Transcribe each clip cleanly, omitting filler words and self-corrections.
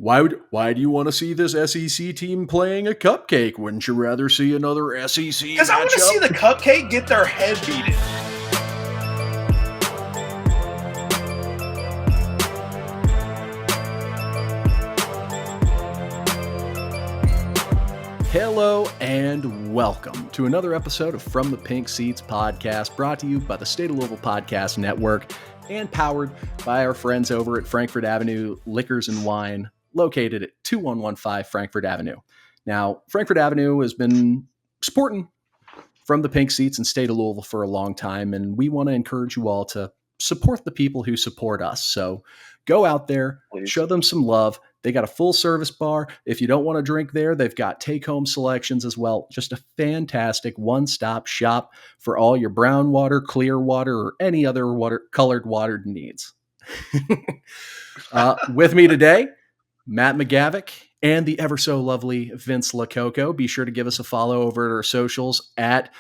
Why do you want to see this SEC team playing a cupcake? Wouldn't you rather see another SEC? Because I want to see the cupcake get their head beaten. Hello and welcome to another episode of From the Pink Seats podcast, brought to you by the State of Louisville Podcast Network and powered by our friends over at Frankfort Avenue Liquors and Wine, located at 2115 Frankfort Avenue. Now, Frankfort Avenue has been sporting From the Pink Seats in State of Louisville for a long time, and we want to encourage you all to support the people who support us. So go out there, show them some love. They got a full service bar. If you don't want to drink there, they've got take-home selections as well. Just a fantastic one-stop shop for all your brown water, clear water, or any other colored water needs. With me today, Matt McGavic and the ever so lovely Vincent Lococo. Be sure to give us a follow over at our socials at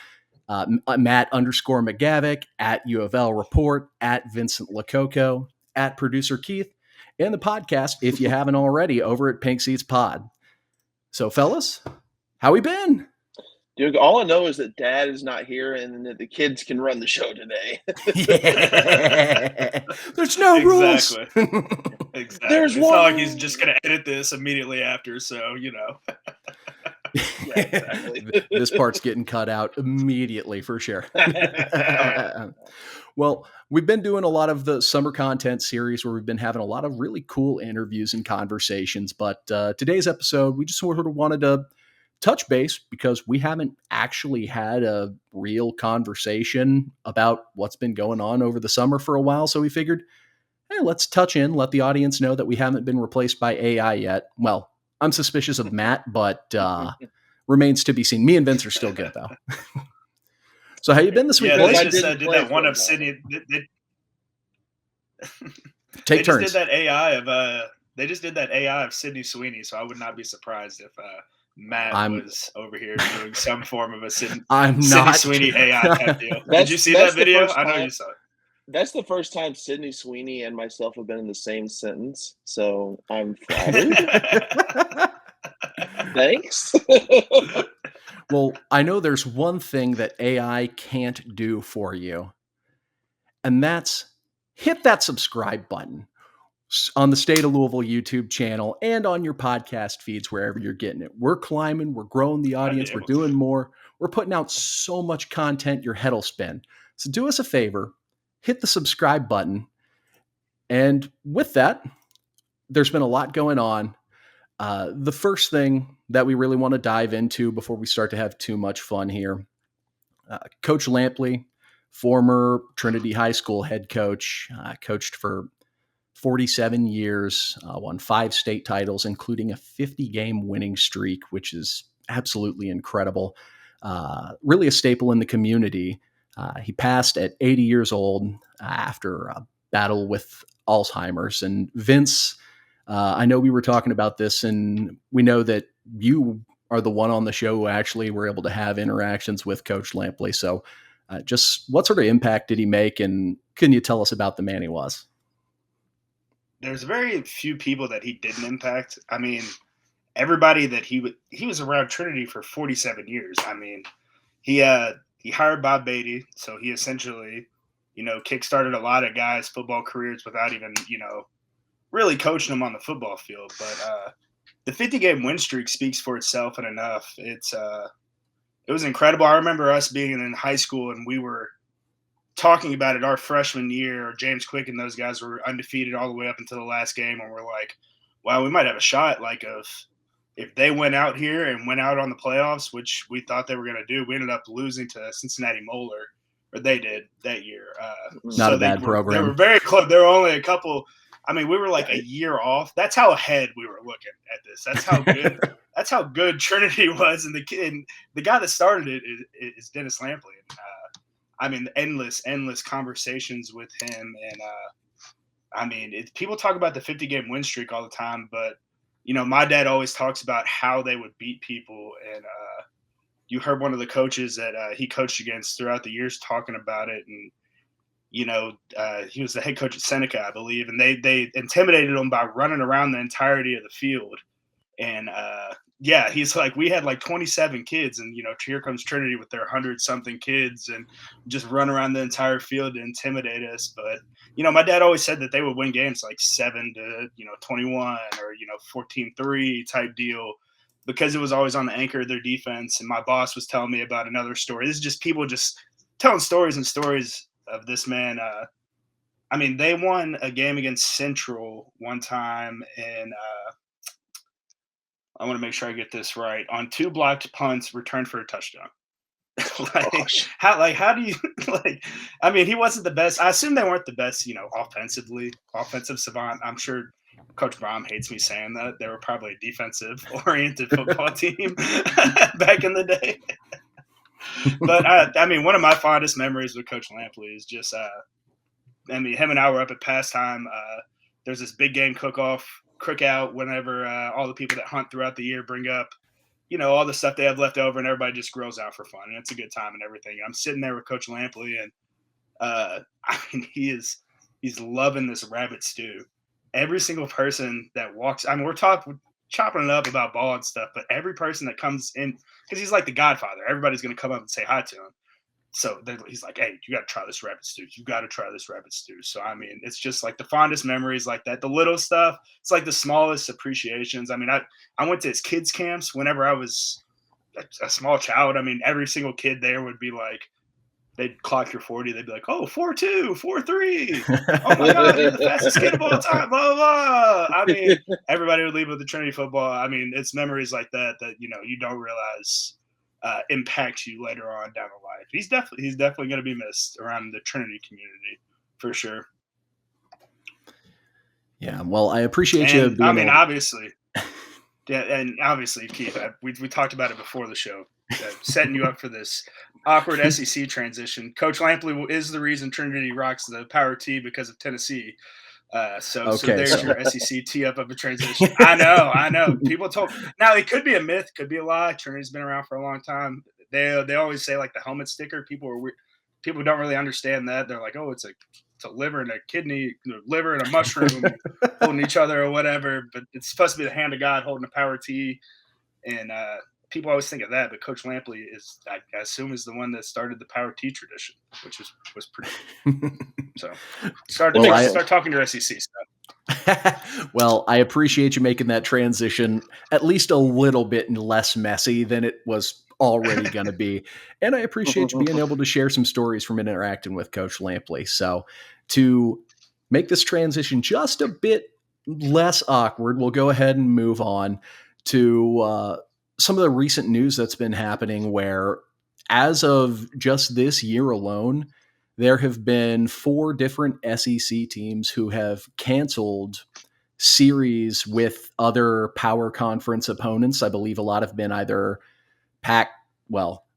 Matt_McGavic, at U of L Report, at Vincent Lococo, at Producer Keith, and the podcast, if you haven't already, over at Pink Seats Pod. So, fellas, how we been? Dude, all I know is that Dad is not here and that the kids can run the show today. Yeah. There's no rules. Exactly. It's not like he's just going to edit this immediately after, so, you know. Yeah, exactly. This part's getting cut out immediately for sure. Well, we've been doing a lot of the summer content series where we've been having a lot of really cool interviews and conversations. But today's episode, we just sort of wanted to touch base because we haven't actually had a real conversation about what's been going on over the summer for a while. So we figured, hey, let's touch in, let the audience know that we haven't been replaced by AI yet. Well, I'm suspicious of Matt, but remains to be seen. Me and Vince are still good, though. So how you been this week? Yeah, boys? they just did that one of Sydney. Take turns. Just did that AI of they just did that AI of Sydney Sweeney, so I would not be surprised if Matt was over here doing some form of a Sydney Sweeney AI type deal. Did you see that video? I know you saw it. That's the first time Sydney Sweeney and myself have been in the same sentence, so I'm flattered. Thanks. Well, I know there's one thing that AI can't do for you, and that's hit that subscribe button on the State of Louisville YouTube channel and on your podcast feeds, wherever you're getting it. We're climbing, we're growing the audience, we're doing more. We're putting out so much content, your head will spin. So do us a favor, hit the subscribe button. And with that, there's been a lot going on. The first thing that we really want to dive into before we start to have too much fun here, Coach Lampley, former Trinity High School head coach, coached for 47 years, won 5 state titles, including a 50-game winning streak, which is absolutely incredible. Really a staple in the community. He passed at 80 years old after a battle with Alzheimer's. And Vince, I know we were talking about this, and we know that you are the one on the show who actually were able to have interactions with Coach Lampley. So just what sort of impact did he make, and can you tell us about the man he was? There's very few people that he didn't impact. I mean, everybody that he was around Trinity for 47 years. I mean, he hired Bob Beatty, so he essentially, kickstarted a lot of guys' football careers without even, really coaching them on the football field. But the 50-game win streak speaks for itself and enough. It was incredible. I remember us being in high school and we were talking about it our freshman year. Or James Quick and those guys were undefeated all the way up until the last game, and we're like, wow, we might have a shot. Like if they went out here and went out on the playoffs, which we thought they were going to do, we ended up losing to Cincinnati Moeller, or they did that year. Not a bad program. They were very close. There were only a couple. I mean, we were like a year off. That's how ahead we were looking at this. That's how good. That's how good Trinity was, and the guy that started it is Dennis Lampley. And, I mean, endless conversations with him, and I mean, people talk about the 50-game win streak all the time, but my dad always talks about how they would beat people, and you heard one of the coaches that he coached against throughout the years talking about it, and he was the head coach at Seneca, I believe, and they intimidated him by running around the entirety of the field. And he's like, we had like 27 kids, and here comes Trinity with their 100-something kids, and just run around the entire field to intimidate us. But my dad always said that they would win games like 7-21 or 14-3 type deal, because it was always on the anchor of their defense. And my boss was telling me about another story. This is just people just telling stories and stories of this man. They won a game against Central one time, and I want to make sure I get this right. On 2 blocked punts, returned for a touchdown. How do you he wasn't the best. I assume they weren't the best, offensive savant. I'm sure Coach Brom hates me saying that. They were probably a defensive oriented football team back in the day. But one of my fondest memories with Coach Lampley is just him and I were up at pastime. There's this big game cookout whenever all the people that hunt throughout the year bring up all the stuff they have left over, and everybody just grills out for fun, and it's a good time and everything. I'm sitting there with Coach Lampley, and he's loving this rabbit stew. Every single person that walks, we're chopping it up about ball and stuff, but every person that comes in, because he's like the Godfather, everybody's going to come up and say hi to him. So he's like, hey, you got to try this rabbit stew. You got to try this rabbit stew. So, it's just like the fondest memories like that. The little stuff, it's like the smallest appreciations. I went to his kids' camps whenever I was a small child. Every single kid there would be like, they'd clock your 40. They'd be like, oh, 4.2, 4.3. Oh, my God, you're the fastest kid of all time, blah, blah, blah. Everybody would leave with the Trinity football. It's memories like that you don't realize impact you later on down the line. He's definitely going to be missed around the Trinity community for sure. Yeah, well, I appreciate you. Obviously, yeah, and obviously, Keith, we talked about it before the show, setting you up for this awkward SEC transition. Coach Lampley is the reason Trinity rocks the Power T because of Tennessee. So there's your SEC tee up of a transition. I know. People now it could be a myth, could be a lie. Trinity's been around for a long time. They always say like the helmet sticker. People don't really understand that. They're like, oh, it's a liver and a kidney, liver and a mushroom holding each other or whatever. But it's supposed to be the hand of God holding a Power T. And people always think of that, but Coach Lampley I assume, is the one that started the Power T tradition, which was pretty cool. So start talking to SEC stuff. Well, I appreciate you making that transition at least a little bit less messy than it was already going to be. And I appreciate you being able to share some stories from interacting with Coach Lampley. So to make this transition just a bit less awkward, we'll go ahead and move on to some of the recent news that's been happening, where as of just this year alone, there have been 4 different SEC teams who have canceled series with other power conference opponents. I believe a lot have been either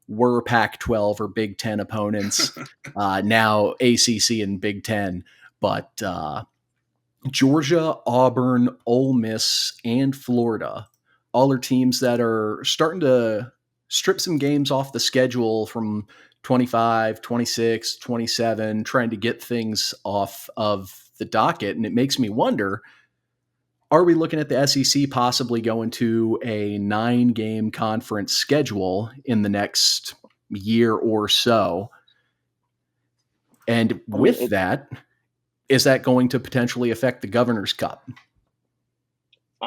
were Pac-12 or Big Ten opponents, now ACC and Big Ten. But Georgia, Auburn, Ole Miss, and Florida all are teams that are starting to strip some games off the schedule from 25, 26, 27, trying to get things off of the docket. And it makes me wonder, are we looking at the SEC possibly going to a 9-game conference schedule in the next year or so? And with that, is that going to potentially affect the Governor's Cup?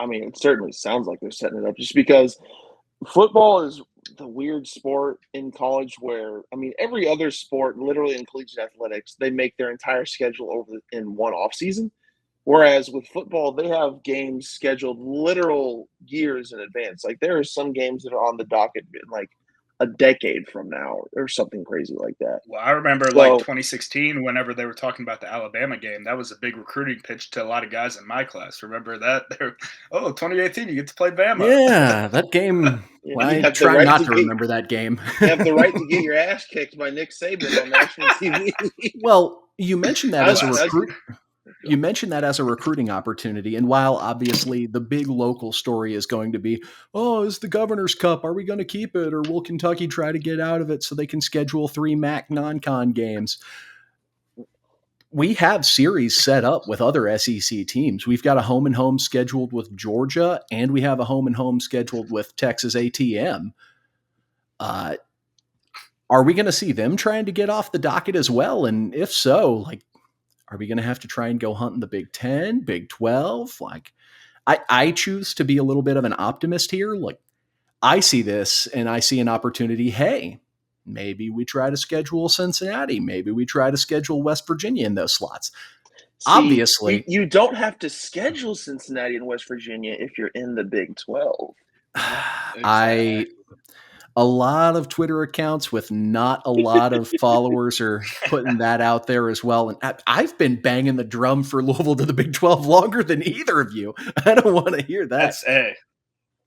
It certainly sounds like they're setting it up, just because football is the weird sport in college where, every other sport, literally in collegiate athletics, they make their entire schedule over in one off season. Whereas with football, they have games scheduled literal years in advance. Like there are some games that are on the docket in like a decade from now or something crazy like that. Well, I remember like 2016, whenever they were talking about the Alabama game, that was a big recruiting pitch to a lot of guys in my class. Remember that? 2018, you get to play Bama. Yeah, that game. I try not to remember that game. You have the right to get your ass kicked by Nick Saban on national TV. Well, you mentioned that as a recruit. You mentioned that as a recruiting opportunity. And while obviously the big local story is going to be, is the Governor's Cup, are we going to keep it? Or will Kentucky try to get out of it so they can schedule 3 MAC non-con games? we have series set up with other SEC teams. We've got a home and home scheduled with Georgia, and we have a home and home scheduled with Texas A&M. Are we going to see them trying to get off the docket as well? And if so, like, are we going to have to try and go hunting the Big 10, Big 12? Like, I choose to be a little bit of an optimist here. Like, I see this and I see an opportunity. Hey, maybe we try to schedule Cincinnati. Maybe we try to schedule West Virginia in those slots. See, Obviously, you don't have to schedule Cincinnati and West Virginia if you're in the Big 12. A lot of Twitter accounts with not a lot of followers are putting that out there as well. And I've been banging the drum for Louisville to the Big 12 longer than either of you. I don't want to hear that.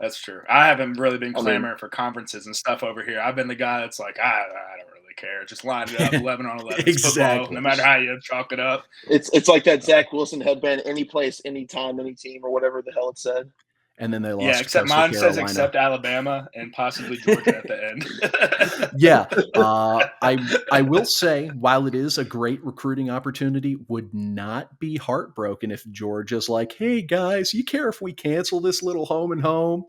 That's true. I haven't really been clamoring for conferences and stuff over here. I've been the guy that's like, I don't really care. Just line it up 11 on 11. Exactly. Football, no matter how you chalk it up. It's like that Zach Wilson headband, any place, anytime, any team, or whatever the hell it said. And then they lost. Yeah, except mine says except Alabama and possibly Georgia at the end. Yeah. I will say, while it is a great recruiting opportunity, would not be heartbroken if Georgia's like, hey guys, you care if we cancel this little home and home?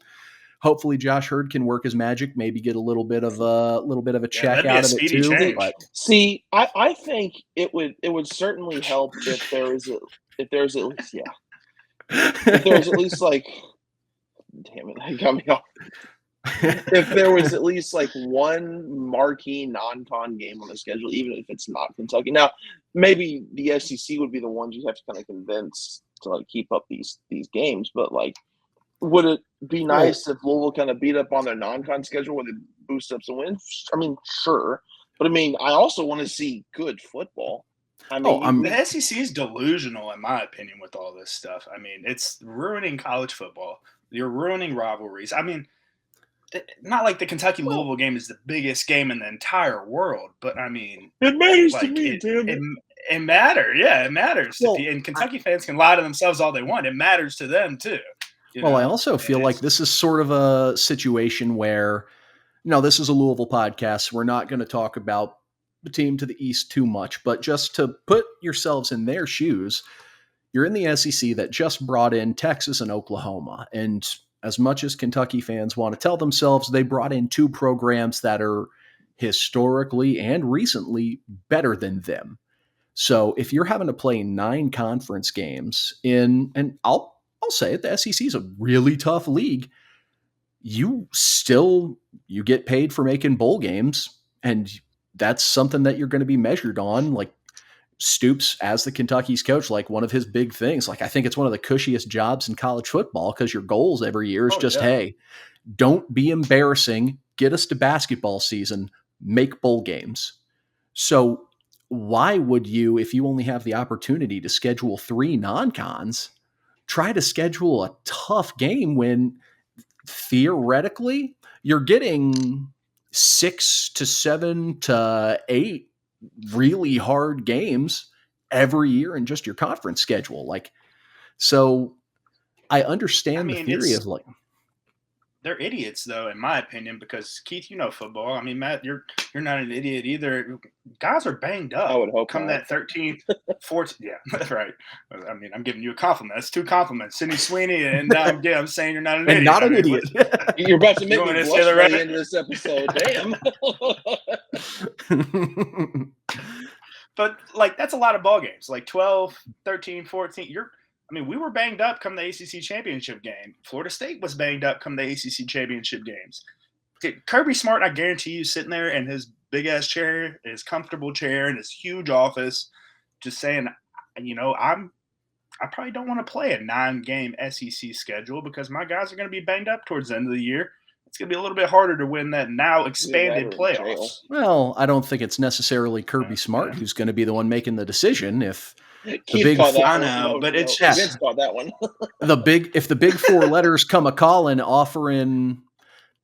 Hopefully Josh Hurd can work his magic, maybe get a little bit of a check out of it too. But see, I think it would certainly help if there's at least like, damn it, that got me off. If there was at least like one marquee non-con game on the schedule, even if it's not Kentucky. Now, maybe the SEC would be the ones you have to kind of convince to like keep up these games, but like, would it be nice if Louisville kind of beat up on their non-con schedule where they boost up some wins? I mean, sure, but I mean, I also want to see good football. I mean, the SEC is delusional, in my opinion, with all this stuff. I mean, it's ruining college football. You're ruining rivalries. I mean, not like the Kentucky-Louisville game is the biggest game in the entire world, but I mean, it matters to me, it matters. Yeah, it matters. And Kentucky fans can lie to themselves all they want. It matters to them too. I also feel like this is sort of a situation where, this is a Louisville podcast. So we're not going to talk about the team to the east too much, but just to put yourselves in their shoes, you're in the SEC that just brought in Texas and Oklahoma. And as much as Kentucky fans want to tell themselves, they brought in two programs that are historically and recently better than them. So if you're having to play 9 conference games and I'll say it, the SEC is a really tough league. You get paid for making bowl games, and that's something that you're going to be measured on. Like Stoops, as the Kentucky's coach, like one of his big things, like I think it's one of the cushiest jobs in college football because your goals every year is hey, don't be embarrassing, get us to basketball season, make bowl games. So why would you, if you only have the opportunity to schedule 3 non-cons, try to schedule a tough game when theoretically you're getting 6 to 7 to 8 really hard games every year in just your conference schedule? Like, so I understand the theory of like, they're idiots though, in my opinion, because Keith, football. I mean, Matt, you're not an idiot either. Guys are banged up. I would hope come not. that 13th, 14th. Yeah, that's right. I mean, I'm giving you a compliment. That's 2 compliments. Sidney Sweeney, and I'm saying you're not an idiot. Not an idiot. You're about to make me blush by the end of this episode. Damn. But like, that's a lot of ball games. Like 12, 13, 14. We were banged up come the ACC championship game. Florida State was banged up come the ACC championship games. Kirby Smart, I guarantee you, sitting there in his big-ass chair, his comfortable chair, in his huge office, just saying, I probably don't want to play a 9-game SEC schedule because my guys are going to be banged up towards the end of the year. It's going to be a little bit harder to win that now expanded playoffs. Well, I don't think it's necessarily Kirby Smart who's going to be the one making the decision. If Keith caught that one. I know, but it's just Vince caught that one. if the big 4 letters come a calling offering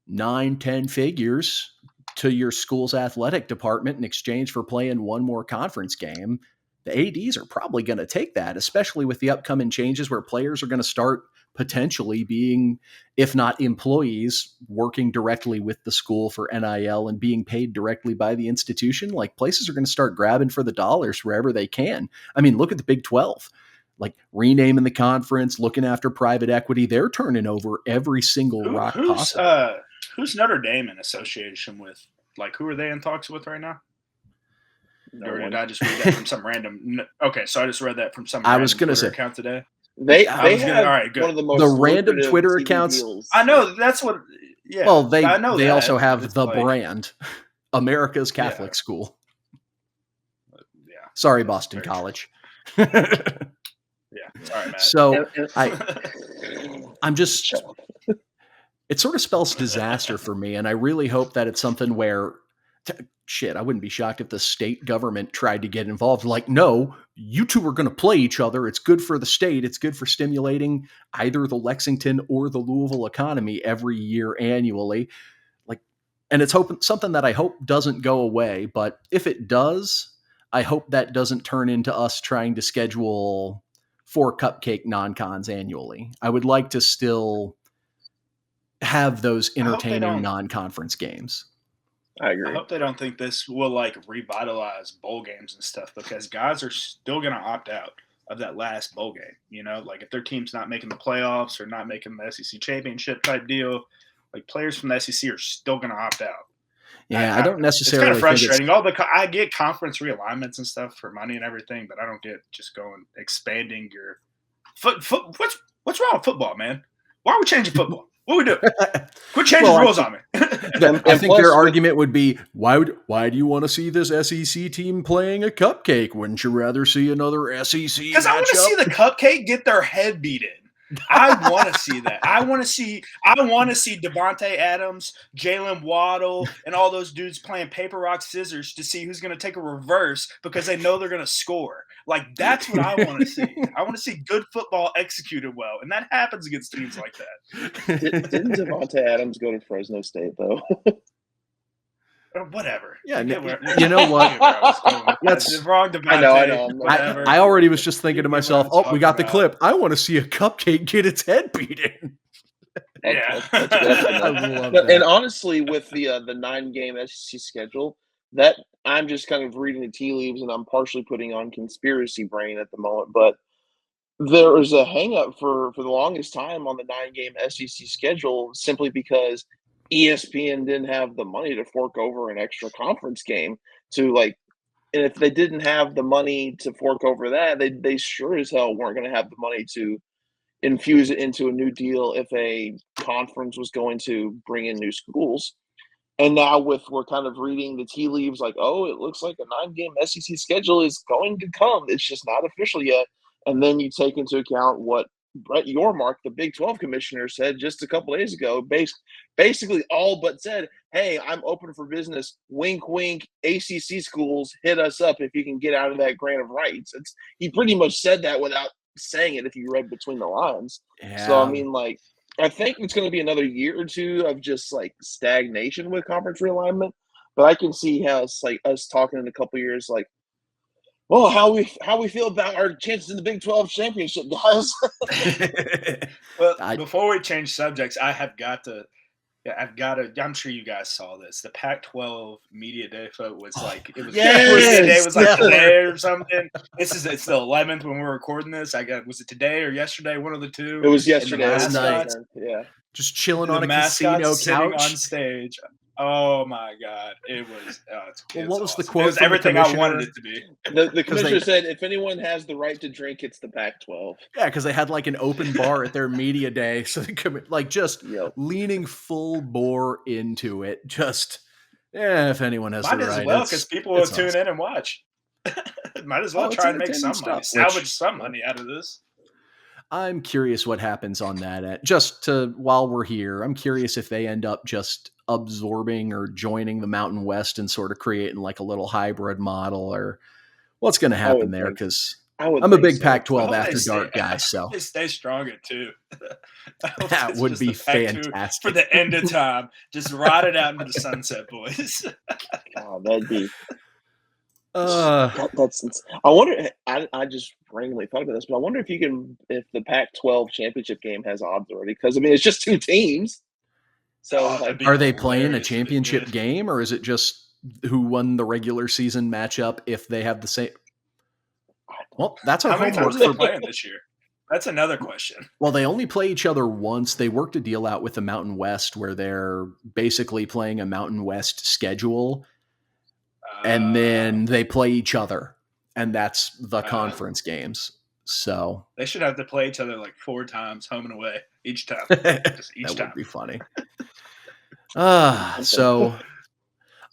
9-10 figures to your school's athletic department in exchange for playing one more conference game, the ADs are probably going to take that, especially with the upcoming changes where players are going to start potentially being, if not employees, working directly with the school for NIL and being paid directly by the institution. Like, places are going to start grabbing for the dollars wherever they can. I mean, look at the Big 12. Like, renaming the conference, looking after private equity. They're turning over every single rock possible. Who's Notre Dame in association with? Like, who are they in talks with right now? Or did I just read that from some random? Okay, so I just read that from some random Twitter account today. They have all right, good. one of the most random Twitter TV accounts. deals. I know that's what. Yeah. Well, they that, also have the like, brand, America's Catholic School. Yeah. Sorry, Boston College. Yeah. Sorry, Matt. So I'm just. It sort of spells disaster for me, and I really hope that it's something where. I wouldn't be shocked if the state government tried to get involved. Like, no, you two are going to play each other. It's good for the state. It's good for stimulating either the Lexington or the Louisville economy every year annually. Like, and it's something that I hope doesn't go away. But if it does, I hope that doesn't turn into us trying to schedule 4 cupcake non-cons annually. I would like to still have those entertaining non-conference games. I agree. I hope they don't think this will like revitalize bowl games and stuff, because guys are still going to opt out of that last bowl game. You know, like if their team's not making the playoffs or not making the SEC championship type deal, like players from the SEC are still going to opt out. Yeah, I don't necessarily. It's kind of frustrating. I get conference realignments and stuff for money and everything, but I don't get just expanding your what's wrong with football, man? Why are we changing football? What are we doing? Quit changing rules on me. I think their argument would be, why do you want to see this SEC team playing a cupcake? Wouldn't you rather see another SEC matchup? Because I want to see the cupcake get their head beat in. I want to see that. I want to see Devontae Adams, Jalen Waddle, and all those dudes playing paper, rock, scissors to see who's going to take a reverse because they know they're going to score. Like, that's what I want to see. I want to see good football executed well, and that happens against teams like that. Didn't Devontae Adams go to Fresno State, though? Whatever. Yeah, you know what? That's wrong. I know. I already was just thinking to myself, "Oh, we got the clip. I want to see a cupcake get its head beat in." Yeah, I love that. And honestly, with the 9-game SEC schedule, that I'm just kind of reading the tea leaves, and I'm partially putting on conspiracy brain at the moment. But there was a hang-up for the longest time on the 9-game SEC schedule, simply because ESPN didn't have the money to fork over an extra conference game to and if they didn't have the money to fork over that, they sure as hell weren't going to have the money to infuse it into a new deal if a conference was going to bring in new schools. And now we're kind of reading the tea leaves like, oh, it looks like a 9-game SEC schedule is going to come. It's just not official yet. And then you take into account what Brett Yormark, the Big 12 commissioner, said just a couple days ago, basically all but said, hey, I'm open for business. Wink, wink. ACC schools, hit us up if you can get out of that grant of rights. He pretty much said that without saying it if you read between the lines. Yeah. So, I mean, I think it's going to be another year or two of just, stagnation with conference realignment. But I can see how it's, us talking in a couple years, well, how we feel about our chances in the Big 12 championship, guys. Well, before we change subjects, I'm sure you guys saw this. The Pac-12 media day vote was media day was today or something. It's the 11th when we're recording this. Was it today or yesterday? One of the two. It was yesterday. Last night. Yeah. Just chilling on a casino sitting couch on stage. Oh my God! It was. What was awesome. the quote? It was everything I wanted it to be. The commissioner said, "If anyone has the right to drink, it's the Pac-12." Yeah, because they had an open bar at their media day, so they could leaning full bore into it. Just if anyone has the right, might as well, because people will tune in and watch. Might as well try and make some money, salvage some money out of this. I'm curious what happens on that end. While we're here, I'm curious if they end up just absorbing or joining the Mountain West and sort of creating a little hybrid model, or what's going to happen there. Because I'm a big Pac-12 after dark guy. So they stay strong at 2. That would be fantastic for the end of time. Just ride it out into the sunset, boys. Oh, that'd be. That's. I wonder. I just randomly thought about this, but I wonder if the Pac-12 championship game has odds already, because I mean it's just 2 teams. So like, are they playing a championship game, or is it just who won the regular season matchup if they have the same? Well, that's our How many homework times are they for playing this year? That's another question. Well, they only play each other once. They worked a deal out with the Mountain West where they're basically playing a Mountain West schedule, and then they play each other, and that's the conference games. So they should have to play each other like 4 times, home and away, each time. Just each that time would be funny. So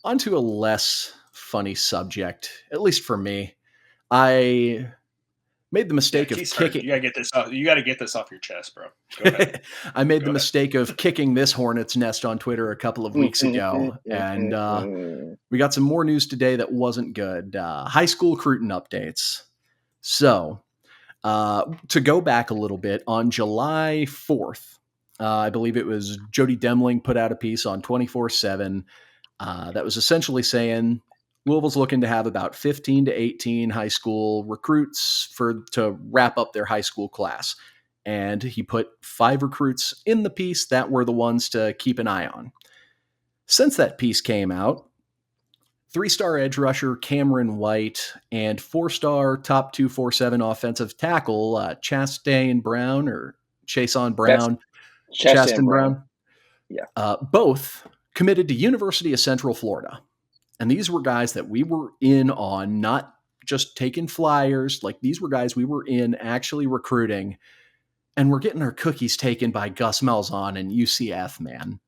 onto a less funny subject, at least for me. I made the mistake of kicking. You gotta get this off. You gotta get this off your chest, bro. Go ahead. I made the mistake of kicking this hornet's nest on Twitter a couple of weeks ago, and we got some more news today that wasn't good. High school recruiting updates. So, to go back a little bit, on July 4th, I believe it was Jody Demling put out a piece on 24/7 that was essentially saying Louisville's looking to have about 15 to 18 high school recruits to wrap up their high school class. And he put 5 recruits in the piece that were the ones to keep an eye on. Since that piece came out, 3-star edge rusher Cameron White and 4-star top 247 offensive tackle Chastain Brown or Chason Brown. Chastain Brown. Yeah. Both committed to University of Central Florida. And these were guys that we were in on, not just taking flyers. Like, these were guys we were in actually recruiting. And we're getting our cookies taken by Gus Malzahn and UCF, man.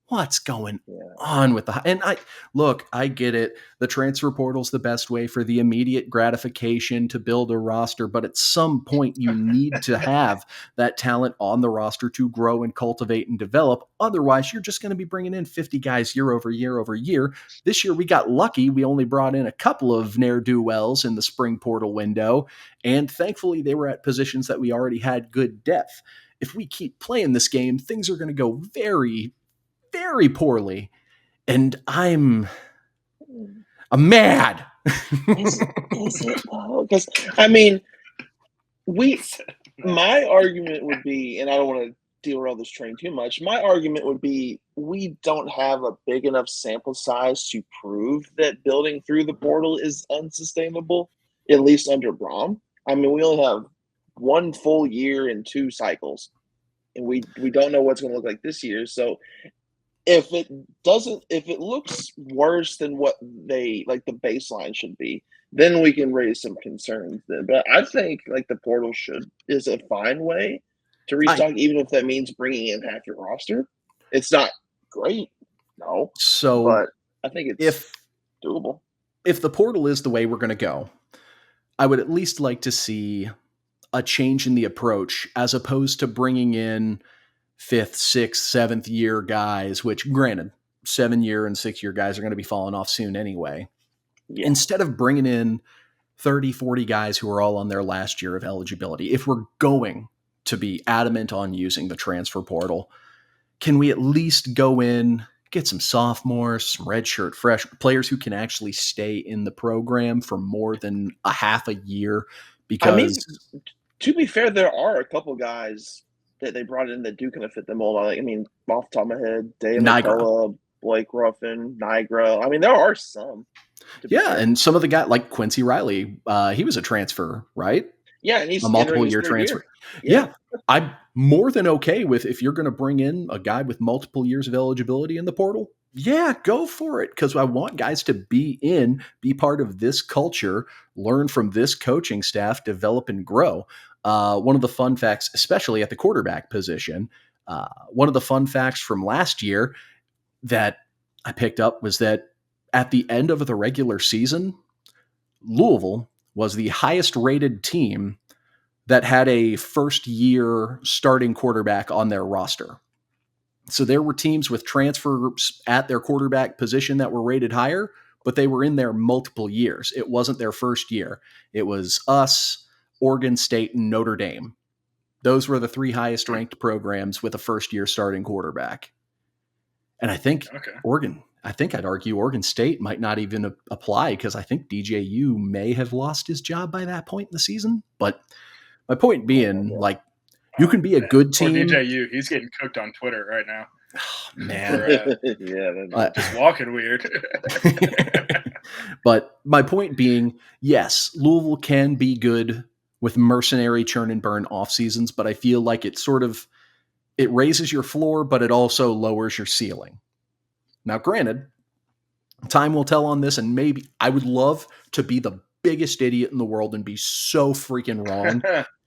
What's going on with and I get it. The transfer portal's the best way for the immediate gratification to build a roster, but at some point you need to have that talent on the roster to grow and cultivate and develop. Otherwise, you're just going to be bringing in 50 guys year over year over year. This year we got lucky. We only brought in a couple of ne'er-do-wells in the spring portal window, and thankfully they were at positions that we already had good depth. If we keep playing this game, things are going to go very, very poorly, and I'm mad. Is it though? Because I mean, my argument would be, and I don't want to derail this train too much. My argument would be we don't have a big enough sample size to prove that building through the portal is unsustainable, at least under Braum. I mean, we only have 1 full year and 2 cycles, and we don't know what's going to look like this year. So if it looks worse than what they like the baseline should be, then we can raise some concerns then. But I think like the portal is a fine way to restock, even if that means bringing in half your roster. It's not great, no. So, but I think it's doable. If the portal is the way we're going to go, I would at least like to see a change in the approach as opposed to bringing in 5th, 6th, 7th year guys, which granted, 7-year and 6-year guys are going to be falling off soon anyway. Yeah. Instead of bringing in 30, 40 guys who are all on their last year of eligibility, if we're going to be adamant on using the transfer portal, can we at least go in, get some sophomores, some redshirt fresh players who can actually stay in the program for more than a half a year? Because I mean, to be fair, there are a couple guys that they brought in that do kind of fit the mold. I mean, off the top of my head, Dave McCullough, Blake Ruffin, Nigra. I mean, there are some. Yeah, and some of the guys like Quincy Riley, he was a transfer, right? Yeah, and he's a multiple year transfer. Yeah, I'm more than okay with if you're going to bring in a guy with multiple years of eligibility in the portal. Yeah, go for it, because I want guys to be part of this culture, learn from this coaching staff, develop and grow. One of the fun facts, especially at the quarterback position, one of the fun facts from last year that I picked up was that at the end of the regular season, Louisville was the highest rated team that had a first-year starting quarterback on their roster. So there were teams with transfers at their quarterback position that were rated higher, but they were in there multiple years. It wasn't their first year. It was us, Oregon State, and Notre Dame. Those were the 3 highest ranked programs with a first-year starting quarterback. And I think Oregon I think I'd argue Oregon State might not even apply because I think DJU may have lost his job by that point in the season. But my point being, like, you can be a good team. Or DJU, he's getting cooked on Twitter right now. Oh, man. Just walking weird. But my point being, yes, Louisville can be good with mercenary churn and burn off seasons, but I feel like it raises your floor, but it also lowers your ceiling. Now, granted, time will tell on this, and maybe I would love to be the biggest idiot in the world and be so freaking wrong.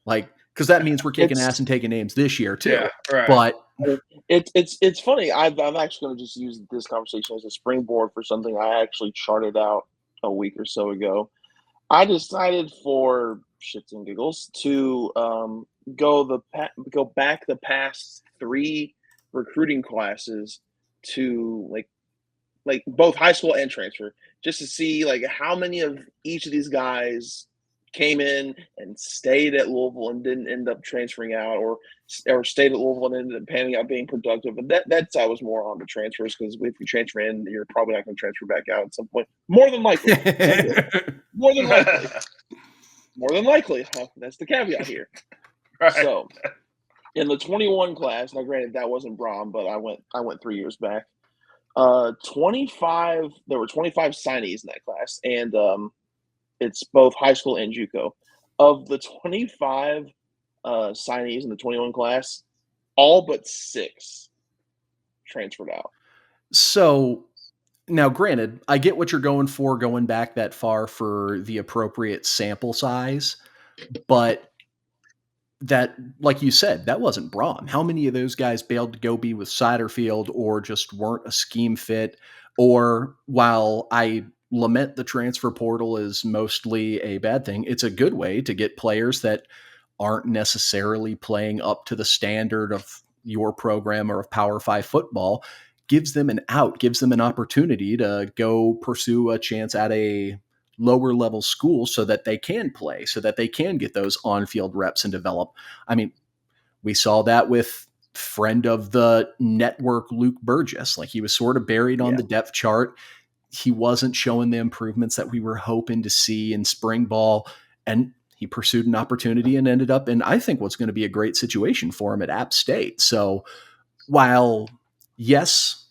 Like, because that means we're kicking ass and taking names this year too. Yeah, right. But it's funny. I'm actually going to just use this conversation as a springboard for something I actually charted out a week or so ago. I decided for shits and giggles to go back the past 3 recruiting classes to like both high school and transfer, just to see like how many of each of these guys came in and stayed at Louisville and didn't end up transferring out, or stayed at Louisville and ended up panning out being productive. And that's I was more on the transfers, because if you transfer in, you're probably not going to transfer back out at some point. More than likely. More than likely. More than likely. Huh? That's the caveat here. Right. So in the 21 class, now granted that wasn't Brom, but I went 3 years back. 25. There were 25 signees in that class, and it's both high school and JUCO. Of the 25 signees in the 21 class, all but 6 transferred out. So now, granted, I get what you're going for, going back that far for the appropriate sample size, but that, like you said, that wasn't Braun. How many of those guys bailed to go be with Siderfield or just weren't a scheme fit? Or, while I lament the transfer portal is mostly a bad thing, it's a good way to get players that aren't necessarily playing up to the standard of your program or of Power 5 football. Gives them an out, gives them an opportunity to go pursue a chance at a lower level school so that they can play, so that they can get those on-field reps and develop. I mean, we saw that with friend of the network, Luke Burgess. Like, he was sort of buried on the depth chart. He wasn't showing the improvements that we were hoping to see in spring ball, and he pursued an opportunity and ended up in, I think, what's going to be a great situation for him at App State. So while, yes,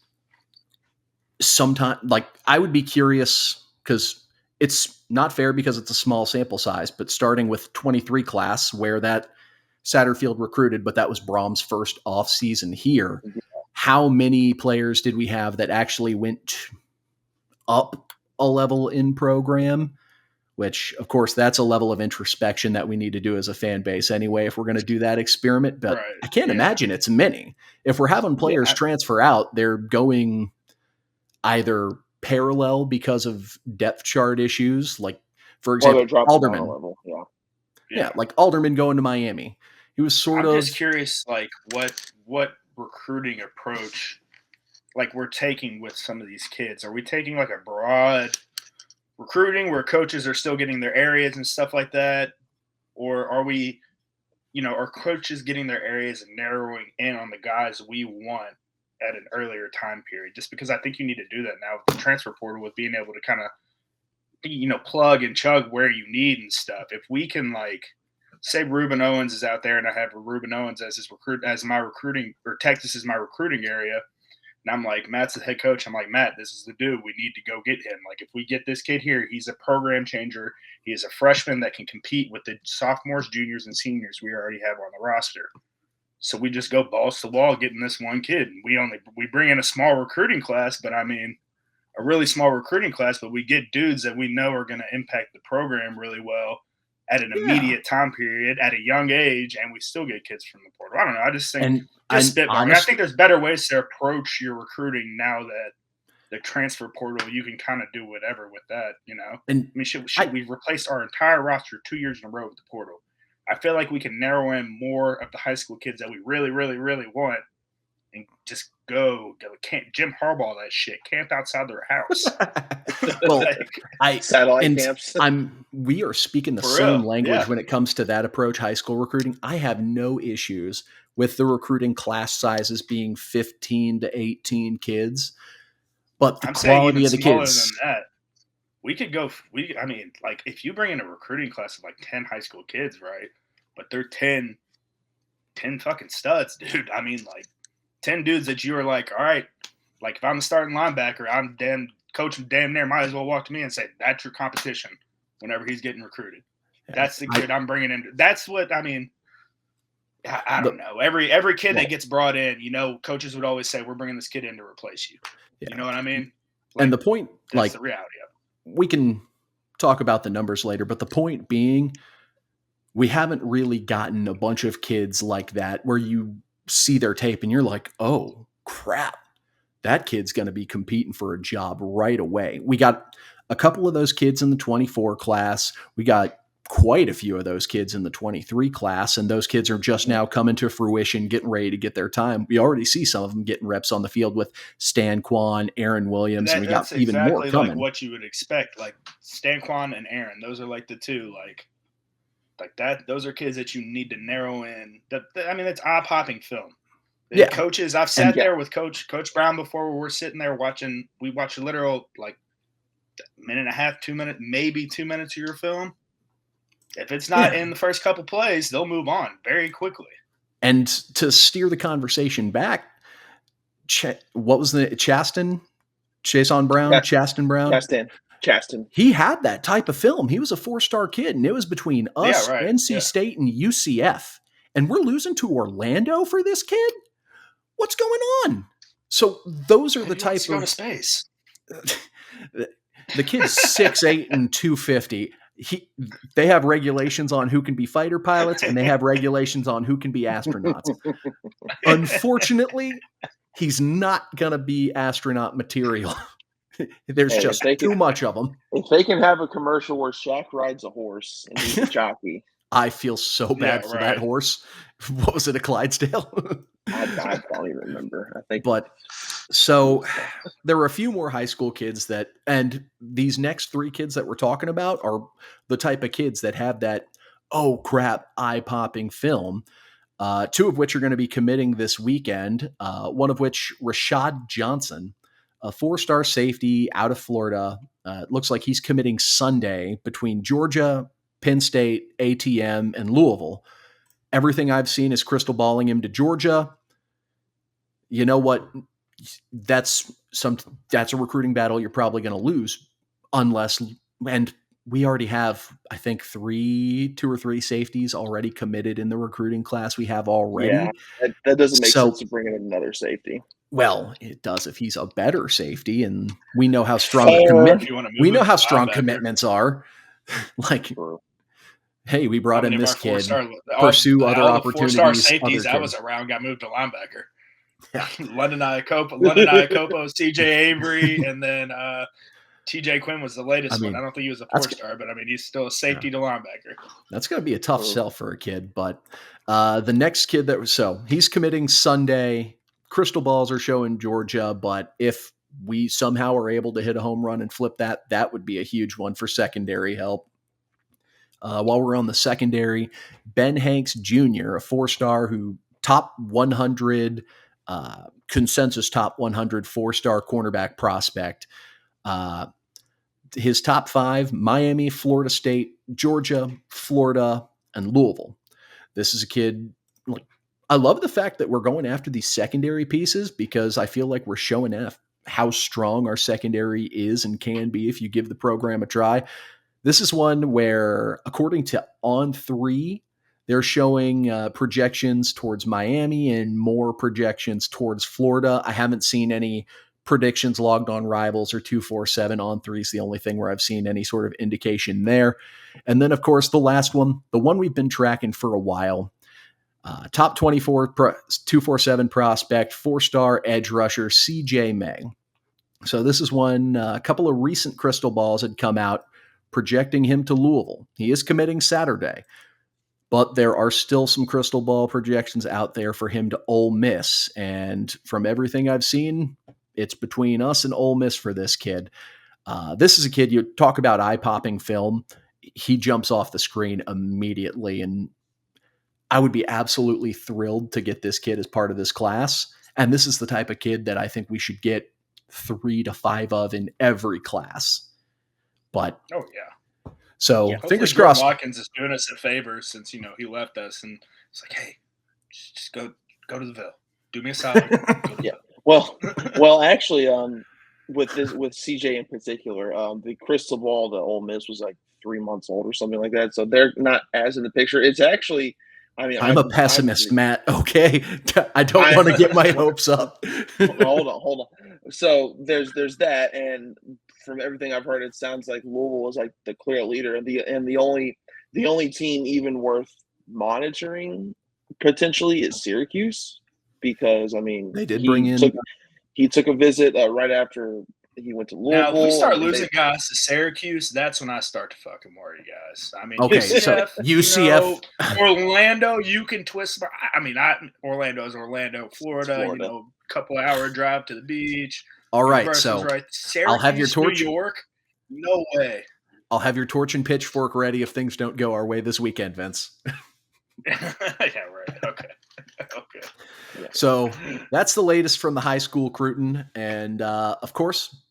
sometimes, like, I would be curious, because it's not fair because it's a small sample size, but starting with 23 class where that Satterfield recruited, but that was Brom's first off season here. How many players did we have that actually went up a level in program? Which, of course, that's a level of introspection that we need to do as a fan base anyway, if we're going to do that experiment. But right. I can't imagine it's many. If we're having players transfer out, they're going either parallel because of depth chart issues, like, for example, Alderman. Yeah, like Alderman going to Miami. He was I'm just curious, like, what recruiting approach, like, we're taking with some of these kids. Are we taking like a broad recruiting where coaches are still getting their areas and stuff like that? Or are we, are coaches getting their areas and narrowing in on the guys we want at an earlier time period? Just because I think you need to do that now with the transfer portal, with being able to kind of, plug and chug where you need and stuff. If we can, like, say Ruben Owens is out there and I have Ruben Owens as my recruiting, or Texas is my recruiting area, and I'm like, Matt's the head coach. I'm like, Matt, this is the dude. We need to go get him. Like, if we get this kid here, he's a program changer. He is a freshman that can compete with the sophomores, juniors, and seniors we already have on the roster. So we just go balls to the wall getting this one kid. We bring in a small recruiting class, but I mean, a really small recruiting class, but we get dudes that we know are going to impact the program really well at an immediate time period at a young age, and we still get kids from the portal. I don't know. I just think I think there's better ways to approach your recruiting now that the transfer portal, you can kind of do whatever with that, And I mean, we've replaced our entire roster 2 years in a row with the portal. I feel like we can narrow in more of the high school kids that we really, really, really want, and just go Jim Harbaugh that shit, camp outside their house. Well, satellite camps. We are speaking the same language when it comes to that approach, high school recruiting. I have no issues with the recruiting class sizes being 15 to 18 kids. But the I'm saying quality even of the smaller kids. than that. We could go. I mean, like if you bring in a recruiting class of like 10 high school kids, right? But they're 10 fucking studs, dude. I mean, like 10 dudes that you are like, all right, like if I'm the starting linebacker, I'm coach damn near might as well walk to me and say, that's your competition whenever he's getting recruited. Yeah, That's the kid I'm bringing in. That's what, I mean, I don't know. Every kid that gets brought in, coaches would always say, we're bringing this kid in to replace you. Yeah. You know what I mean? Like, and the point, that's the reality of it. We can talk about the numbers later, but the point being, we haven't really gotten a bunch of kids like that where you see their tape and you're like, oh, crap, that kid's going to be competing for a job right away. We got a couple of those kids in the 24 class. We got quite a few of those kids in the 23 class, and those kids are just now coming to fruition, getting ready to get their time. We already see some of them getting reps on the field with Stan Kwan, Aaron Williams, and we got even more coming. Like what you would expect. Like Stan Kwan and Aaron, those are like the two, like that. Those are kids that you need to narrow in. I mean, that's eye-popping film. Yeah, coaches. I've sat there with Coach Brown before, where we're sitting there watching. We watch a literal like minute and a half, 2 minutes, maybe 2 minutes of your film. If it's not in the first couple plays, they'll move on very quickly. And to steer the conversation back, what was the Chasten Brown? He had that type of film. He was a 4-star kid, and it was between us, NC State, and UCF. And we're losing to Orlando for this kid? What's going on? So those are the type of... go to space. The kid's 6'8" and 250. They have regulations on who can be fighter pilots, and they have regulations on who can be astronauts. Unfortunately, he's not going to be astronaut material. There's just too much of them. If they can have a commercial where Shaq rides a horse and he's a jockey. I feel so bad for that horse. What was it, a Clydesdale? I don't even remember. I think. But so there were a few more high school kids and these next 3 kids that we're talking about are the type of kids that have that, oh crap, eye-popping film. 2 of which are going to be committing this weekend. One of which, Rashad Johnson, a 4-star safety out of Florida. It looks like he's committing Sunday between Georgia, Penn State, ATM, and Louisville. Everything I've seen is crystal balling him to Georgia. You know what? That's a recruiting battle you're probably going to lose and we already have, I think, 2 or 3 safeties already committed in the recruiting class we have already. Yeah, that doesn't make sense to bring in another safety. Well, it does if he's a better safety, and we know how strong commitments are. Like, hey, we brought in this kid. Pursue other opportunities. 4-star safeties that was around got moved to linebacker. Yeah. London Iacopo, CJ Avery, and then TJ Quinn was the latest one. I don't think he was a 4-star, but I mean, he's still a safety to linebacker. That's going to be a tough sell for a kid. But the next kid he's committing Sunday. Crystal balls are showing Georgia, but if we somehow are able to hit a home run and flip that would be a huge one for secondary help. While we're on the secondary, Ben Hanks Jr., a 4-star who top 100, consensus top 100 4-star cornerback prospect. His top 5, Miami, Florida State, Georgia, Florida, and Louisville. This is a kid, I love the fact that we're going after these secondary pieces because I feel like we're showing how strong our secondary is and can be if you give the program a try. This is one where, according to On3, they're showing projections towards Miami and more projections towards Florida. I haven't seen any predictions logged on Rivals or 247. On3 is the only thing where I've seen any sort of indication there. And then, of course, the last one, the one we've been tracking for a while, top 24 247 prospect, 4-star edge rusher, CJ May. So this is one, a couple of recent crystal balls had come out projecting him to Louisville. He is committing Saturday, but there are still some crystal ball projections out there for him to Ole Miss. And from everything I've seen, it's between us and Ole Miss for this kid. This is a kid, you talk about eye-popping film, he jumps off the screen immediately, and I would be absolutely thrilled to get this kid as part of this class. And this is the type of kid that I think we should get 3 to 5 of in every class. But Oh yeah. so Hopefully fingers Jordan crossed. Watkins is doing us a favor since he left us, and it's like, hey, just go to the Ville. Do me a solid. Go to the Yeah. Well, actually, with CJ in particular, the crystal ball to Ole Miss was like 3 months old or something like that, so they're not as in the picture. It's actually, I mean, I'm a pessimist, Matt. Okay, I don't want to get my hopes up. Hold on. So there's that, and from everything I've heard, it sounds like Louisville is like the clear leader, and the only team even worth monitoring potentially is Syracuse, because I mean They did bring in. He took a visit right after he went to Louisville. Now, if we start losing guys to Syracuse, that's when I start to fucking worry, guys. I mean, okay, UCF, so UCF, Orlando, you can twist. I mean, Orlando's Orlando, Florida. You know, couple hour drive to the beach. All right, so right. Syracuse, I'll have your torch. New York, no way. I'll have your torch and pitchfork ready if things don't go our way this weekend, Vince. Yeah, right. Okay. Okay. Yeah. So that's the latest from the high school Cruton. And of course,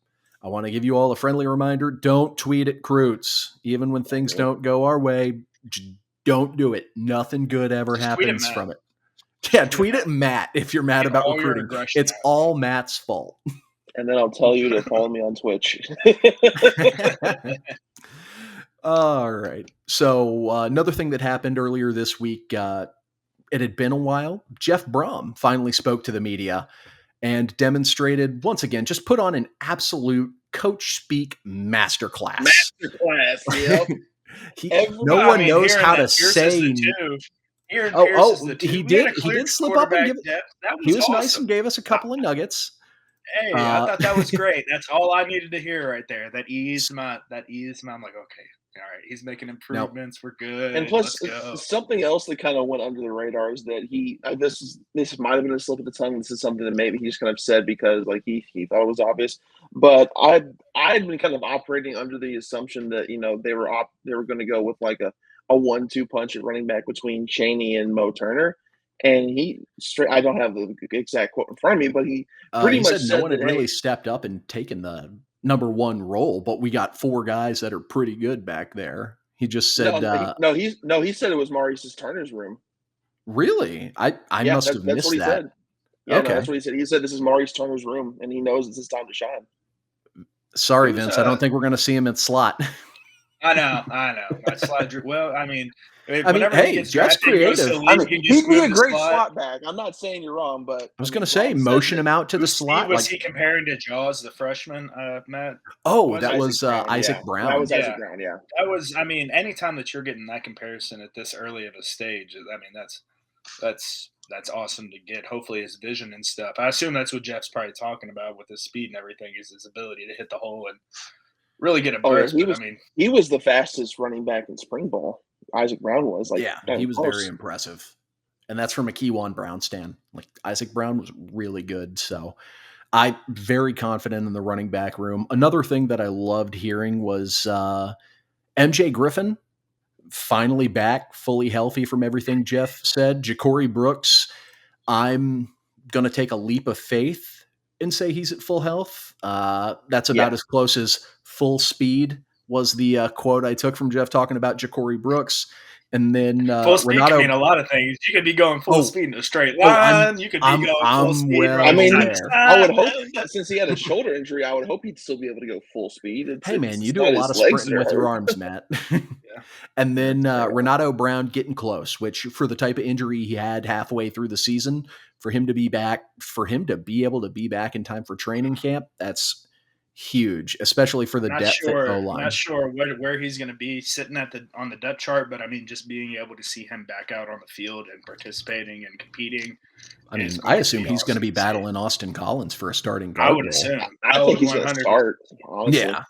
I want to give you all a friendly reminder. Don't tweet at Croots. Even when things don't go our way, don't do it. Nothing good ever happens from it. Yeah, tweet at Matt if you're mad about recruiting. It's all Matt's fault. And then I'll tell you to follow me on Twitch. All right. So another thing that happened earlier this week, it had been a while. Jeff Brom finally spoke to the media and demonstrated once again, just put on an absolute coach speak masterclass. Yep. No one knows how to say. He did slip up and give it. He was awesome. Nice and gave us a couple of nuggets. Hey, I thought that was great. That's all I needed to hear right there. That eased my. I'm like, okay, all right. He's making improvements. We're good. And plus, something else that kind of went under the radar is that this might have been a slip of the tongue. This is something that maybe he just kind of said because like he thought it was obvious. But I'd been kind of operating under the assumption that they were going to go with like a 1-2 punch at running back between Chaney and Mo Turner. And I don't have the exact quote in front of me, but he pretty much said no one had really stepped up and taken the number one role, but we got 4 guys that are pretty good back there. He just said, he said it was Maurice Turner's room. Really? I must have missed that. Said. Yeah, okay. No, that's what he said. He said this is Maurice Turner's room, and he knows it's his time to shine. Sorry, Vince. I don't think we're going to see him at slot. I know. My slide. Well, I mean, hey, Jeff's creative. He'd be a great slot back. I'm not saying you're wrong, but I was going to say, motion him out to the slot. Was he comparing to Jaws, the freshman, Matt? Oh, that was Isaac Brown. That was Isaac Brown. Yeah, that was. I mean, anytime that you're getting that comparison at this early of a stage, I mean, that's awesome to get. Hopefully, his vision and stuff. I assume that's what Jeff's probably talking about with his speed and everything, is his ability to hit the hole and really get a burst. He was the fastest running back in spring ball. Isaac Brown was he was very impressive, and that's from a Kewan Brown stand. Like Isaac Brown was really good, so I'm very confident in the running back room. Another thing that I loved hearing was MJ Griffin finally back, fully healthy from everything Jeff said. Ja'Cory Brooks, I'm gonna take a leap of faith and say he's at full health. That's about as close as full speed was the quote I took from Jeff talking about Ja'Cory Brooks. And then full speed can mean a lot of things. You could be going full speed in a straight line. You could be going full speed. I would hope, since he had a shoulder injury, I would hope he'd still be able to go full speed. Hey, man, you do a lot of sprinting with your arms, Matt. And then Renato Brown getting close, which for the type of injury he had halfway through the season, for him to be able to be back in time for training camp, that's huge, especially for the depth at O-line. Not sure where he's going to be sitting on the depth chart, but I mean, just being able to see him back out on the field and participating and competing. I mean, I assume he's going to be battling Austin Collins for a starting guard. I would assume. I think he's going to start. Honestly. Yeah,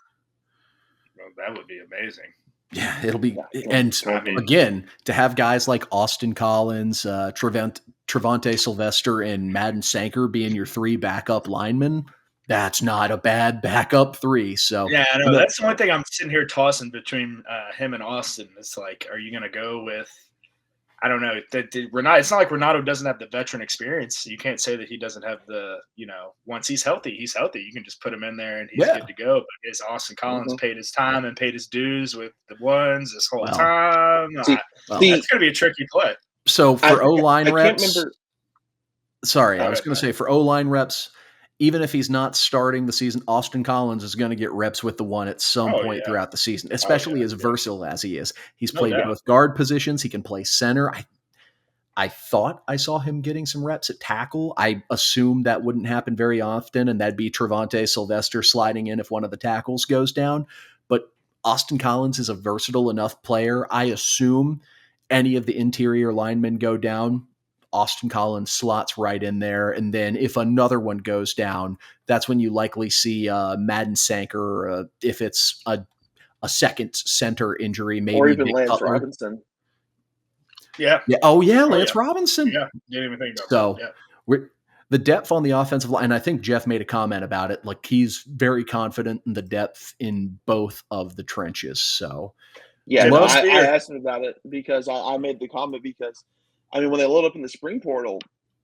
well, that would be amazing. Yeah, it'll be. And again, to have guys like Austin Collins, Trevante Sylvester, and Madden Sanker being your 3 backup linemen. That's not a bad backup 3. So yeah, I know. That's the one thing I'm sitting here tossing between him and Austin. It's like, are you going to go with? I don't know. Renato, it's not like Renato doesn't have the veteran experience. You can't say that he doesn't have the, once he's healthy, he's healthy. You can just put him in there and he's good to go. But is Austin Collins paid his time and paid his dues with the ones this whole time? That's going to be a tricky play. So for O-line reps, can't remember. Sorry, I was going to say for O-line reps, even if he's not starting the season, Austin Collins is going to get reps with the one at some point throughout the season, especially as versatile as he is. He's played both guard positions. He can play center. I thought I saw him getting some reps at tackle. I assumed that wouldn't happen very often, and that'd be Trevante Sylvester sliding in if one of the tackles goes down. But Austin Collins is a versatile enough player. I assume any of the interior linemen go down, Austin Collins slots right in there. And then if another one goes down, that's when you likely see Madden Sanker, if it's a second center injury, maybe. Or even Lance Robinson. Yeah. Oh, yeah, Lance Robinson. Yeah, didn't even think about that. So the depth on the offensive line, and I think Jeff made a comment about it, like he's very confident in the depth in both of the trenches. So, yeah, I asked him about it because I made the comment because, I mean, when they load up in the spring portal,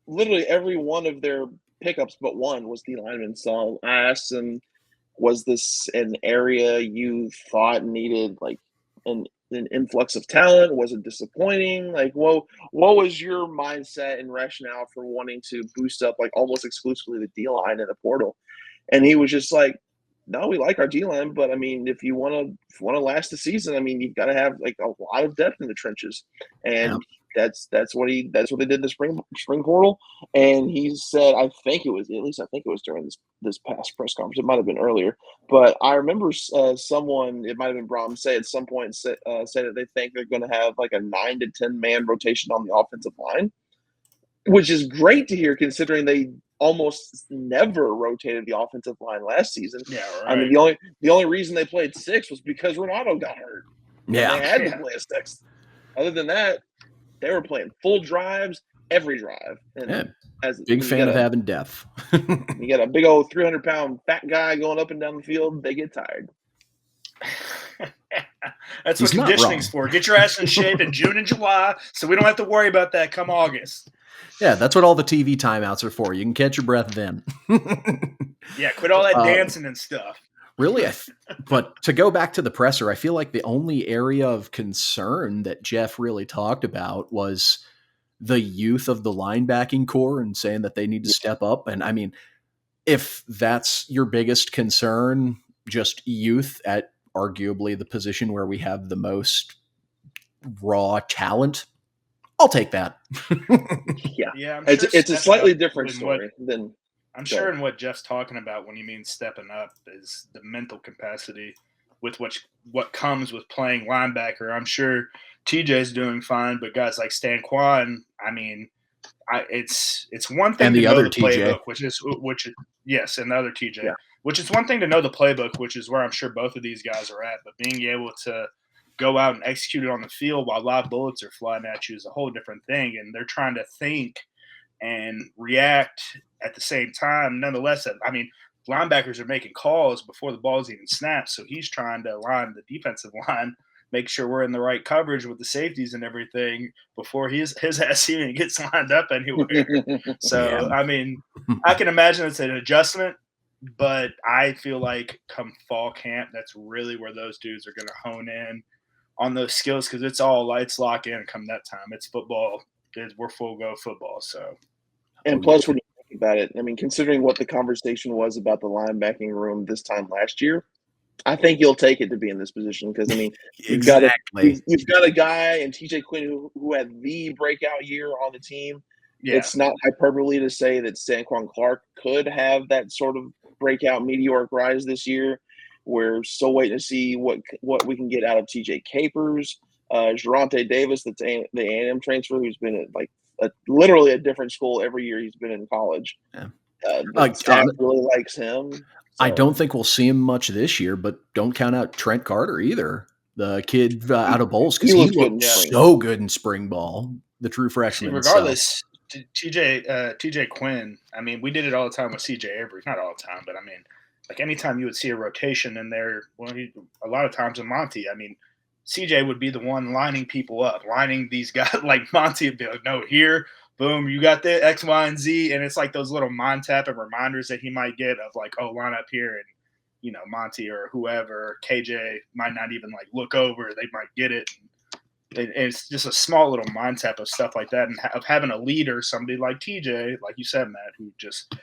literally every one of their pickups but one was D lineman. So I asked him, was this an area you thought needed like an influx of talent? Was it disappointing? Like, what was your mindset and rationale for wanting to boost up like almost exclusively the D line in the portal? And he was just like, no, we like our D line, but I mean, if you want to last the season, I mean, you've got to have like a lot of depth in the trenches, and that's what they did in the spring portal. And he said, I think it was during this past press conference. It might have been earlier, but I remember someone, it might have been Brom, say at some point say that they think they're going to have like a 9 to 10 man rotation on the offensive line, which is great to hear considering they almost never rotated the offensive line last season. Yeah, right. I mean, the only reason they played 6 was because Renato got hurt. Yeah, they had to play a 6. Other than that, they were playing full drives every drive. And big fan of having depth. You got a big old 300-pound fat guy going up and down the field. They get tired. That's what conditioning's for. Get your ass in shape in June and July so we don't have to worry about that come August. Yeah, that's what all the TV timeouts are for. You can catch your breath then. Yeah, quit all that dancing and stuff. Really? But to go back to the presser, I feel like the only area of concern that Jeff really talked about was the youth of the linebacking core and saying that they need to step up. And I mean, if that's your biggest concern, just youth at arguably the position where we have the most raw talent, I'll take that. Yeah. It's a slightly different story than. I'm sure in what Jeff's talking about when he means stepping up is the mental capacity with what comes with playing linebacker. I'm sure TJ's doing fine, but guys like Stan Kwan, I mean, it's one thing to know the playbook, and the other TJ, which is one thing to know the playbook, which is where I'm sure both of these guys are at. But being able to go out and execute it on the field while live bullets are flying at you is a whole different thing, and they're trying to think and react at the same time. Nonetheless, I mean, linebackers are making calls before the ball's even snapped, so he's trying to align the defensive line, make sure we're in the right coverage with the safeties and everything before his ass even gets lined up anywhere. So, I mean, I can imagine it's an adjustment, but I feel like come fall camp, that's really where those dudes are going to hone in on those skills because it's all lights lock in come that time. It's football. We're full go football. So, and plus, when you think about it, I mean, considering what the conversation was about the linebacking room this time last year, I think you'll take it to be in this position because I mean, you've got a guy in TJ Quinn who had the breakout year on the team. Yeah. It's not hyperbole to say that Saquon Clark could have that sort of breakout meteoric rise this year. We're still waiting to see what we can get out of TJ Capers, Geronte Davis, that's the A&M transfer, who's been at literally a different school every year he's been in college. Yeah. Staff really likes him. So. I don't think we'll see him much this year, but don't count out Trent Carter either, the kid out of Bowles, because he looked so good in spring ball, the true freshman. Regardless, TJ Quinn, I mean, we did it all the time with CJ Avery. Not all the time, but I mean, like anytime you would see a rotation in there, a lot of times in Monty, I mean, CJ would be the one lining people up, lining these guys like Monty would be like, no, here, boom, you got the X, Y, and Z. And it's like those little mind tapping reminders that he might get of like, oh, line up here. And, you know, Monty or whoever, KJ might not even like look over. They might get it. And it's just a small little mind tap of stuff like that. And of having a leader, somebody like TJ, like you said, Matt, who just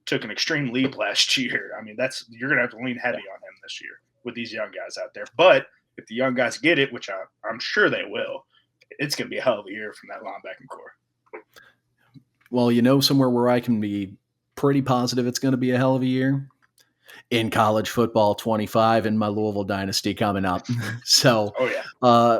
took an extreme leap last year. I mean, you're going to have to lean heavy on him this year with these young guys out there. But if the young guys get it, which I'm sure they will, it's going to be a hell of a year from that linebacking core. Well, you know, somewhere where I can be pretty positive it's going to be a hell of a year? In college football 25 and my Louisville dynasty coming up. So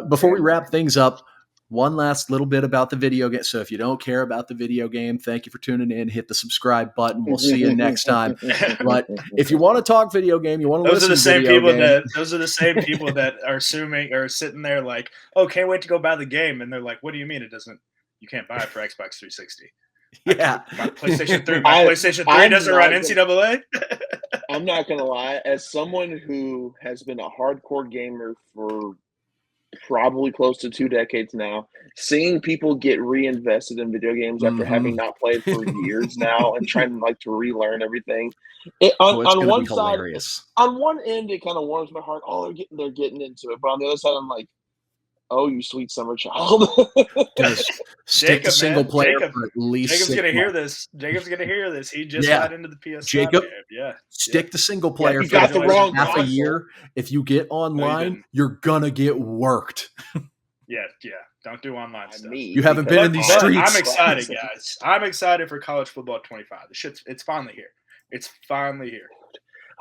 before we wrap things up, one last little bit about the video game. So if you don't care about the video game, thank you for tuning in. Hit the subscribe button. We'll see you next time. But if you want to talk video game, you want to listen to video game. Those are the same people that are assuming or sitting there like, oh, can't wait to go buy the game. And they're like, what do you mean you can't buy it for Xbox 360? Yeah. My PlayStation 3 doesn't run NCAA. I'm not going to lie. As someone who has been a hardcore gamer for probably close to 2 decades now, seeing people get reinvested in video games after having not played for years now and trying to relearn everything. On one side, hilarious. On one end, it kind of warms my heart. Oh, they're getting into it. But on the other side, I'm like, oh, you sweet summer child. Stick to single player for at least Jacob's going to hear this. Jacob's going to hear this. He just got into the PS5 game. Yeah. Stick to single player for half a year. If you get online, you're going to get worked. Yeah. Don't do online stuff. You haven't been in these streets. I'm excited, guys. I'm excited for college football 25. It's finally here. It's finally here.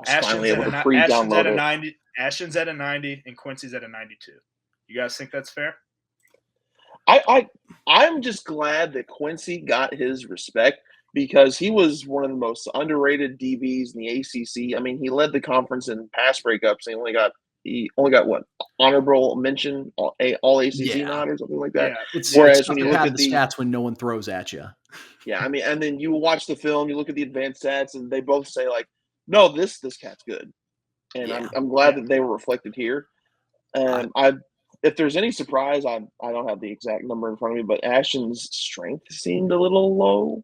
Ashton's at a 90 and Quincy's at a 92. You guys think that's fair? I'm just glad that Quincy got his respect because he was one of the most underrated DBs in the ACC. I mean, he led the conference in pass breakups. He only got what, honorable mention, all ACC nod or something like that. Yeah. Whereas when you look at the stats when no one throws at you. Yeah, I mean, and then you watch the film, you look at the advanced stats, and they both say like, no, this cat's good, and I'm glad that they were reflected here. And if there's any surprise, I don't have the exact number in front of me, but Ashton's strength seemed a little low.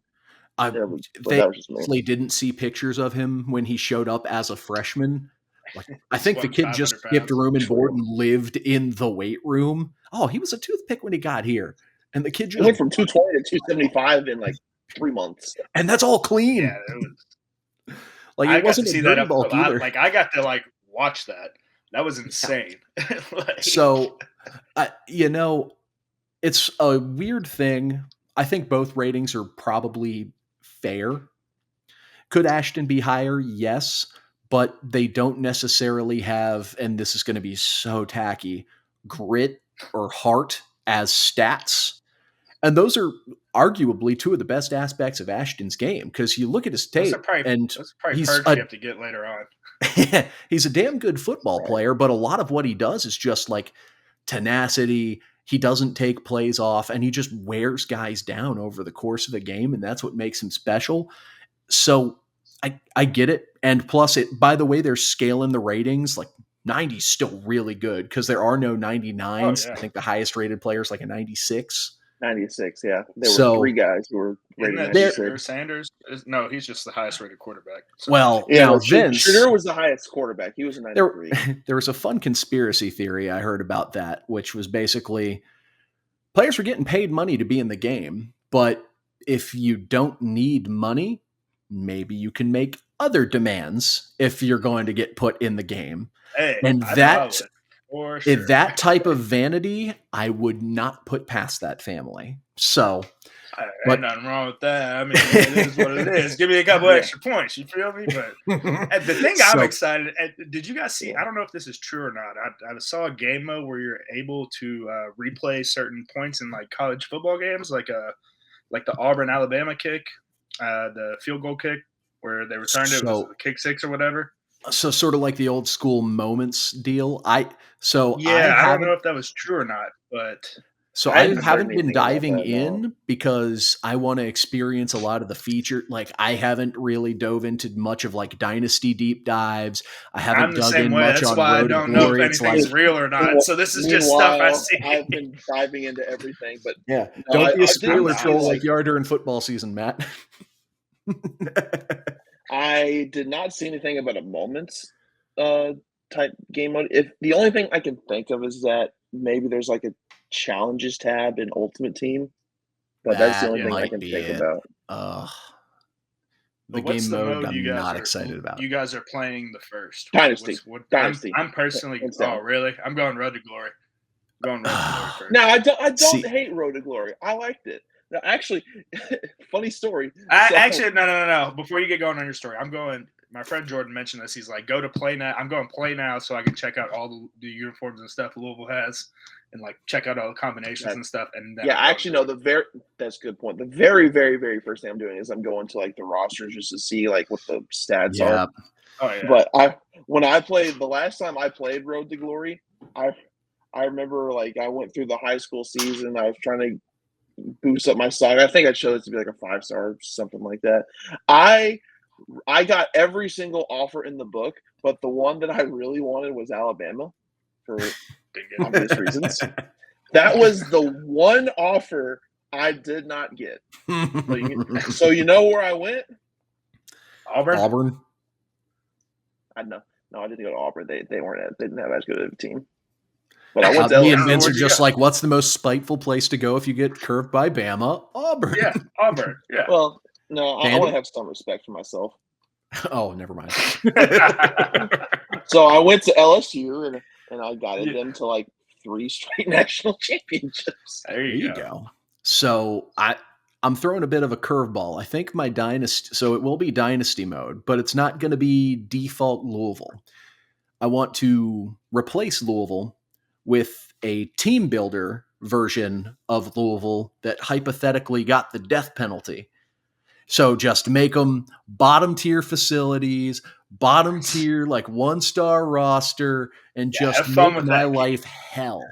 They actually didn't see pictures of him when he showed up as a freshman. Like, I think the kid just skipped room and board and lived in the weight room. Oh, he was a toothpick when he got here. And the kid just went from 220 to 275 in like 3 months. And that's all clean. Yeah, it was. Like, it wasn't a dirty bulk either. I got to watch that. That was insane. So, it's a weird thing. I think both ratings are probably fair. Could Ashton be higher? Yes, but they don't necessarily have, and this is going to be so tacky, grit or heart as stats. And those are arguably two of the best aspects of Ashton's game because you look at his tape and he's you have to get later on. He's a damn good football player, but a lot of what he does is just like tenacity. He doesn't take plays off, and he just wears guys down over the course of the game, and that's what makes him special. So I get it. And plus, by the way, they're scaling the ratings. Like 90 is still really good because there are no 99s. I think the highest rated player is like a 96. 96, yeah. There were 3 guys who were rated 96. Sanders? No, he's just the highest rated quarterback. So. Well, Vince. Shedeur was the highest quarterback. He was a 93. There was a fun conspiracy theory I heard about that, which was basically players were getting paid money to be in the game, but if you don't need money, maybe you can make other demands if you're going to get put in the game. Hey, and that type of vanity, I would not put past that family. So, ain't nothing wrong with that. I mean, it is what it is. Give me a couple extra points. You feel me? But the thing I'm excited. Did you guys see? I don't know if this is true or not. I saw a game mode where you're able to replay certain points in like college football games, like the Auburn Alabama kick, the field goal kick where they returned it was a kick 6 or whatever. So sort of like the old school moments deal. I don't know if that was true or not, but So I I hadn't heard haven't been anything about diving that, no. in because I want to experience a lot of the feature. Like I haven't really dove into much of like Dynasty deep dives. I I'm haven't the dug same in way. much That's on why I Road to don't know if Glory. It's like, anything's real or not. So this is just stuff I Meanwhile, see. I've been diving into everything, but yeah, no, don't be a I spoiler didn't see, troll like- like you are during football season, Matt. I did not see anything about a moments type game mode. If the only thing I can think of is that maybe there's like a challenges tab in Ultimate Team, but that's the That only thing I might can be think it. about. The But what's game the mode mode you I'm guys not are excited about. you guys are playing the first? Dynasty. What, Dynasty. I'm personally. Hands down. Oh, really? I'm going Road to Glory. I'm going Road to Glory first. No, I don't See- hate Road to Glory. I liked it. No, actually, funny story. Actually, no. Before you get going on your story, I'm going. My friend Jordan mentioned this. He's like, go to Play Now. I'm going Play Now so I can check out all the uniforms and stuff Louisville has, and like check out all the combinations and stuff. And then Yeah, actually, no. That's a good point. The very, very, very first thing I'm doing is I'm going to like the rosters just to see like what the stats Yeah. are. Oh yeah. But when I played the last time I played Road to Glory, I remember like I went through the high school season. I was trying to boost up my stock. I think I chose it to be like a 5-star or something like that. I got every single offer in the book, but the one that I really wanted was Alabama for obvious reasons. That was the one offer I did not get. So you know where I went? Auburn. I know. No, I didn't go to Auburn. They didn't have as good of a team. But I went to Me LSU. and Vince are Where'd you just go? like, what's the most spiteful place to go if you get curved by Bama? Auburn. Yeah, Auburn. Yeah. Well, no, I Vandy? want to have some respect for myself. Oh, never mind. So I went to LSU and I got Yeah. them to like 3 straight national championships. There There you you go. go. So I'm throwing a bit of a curveball. I think my dynasty, so it will be dynasty mode, but it's not going to be default Louisville. I want to replace Louisville with a team builder version of Louisville that hypothetically got the death penalty. So just make them bottom tier facilities, bottom tier, like 1-star roster, and Yeah, just have fun make with my that. life hell.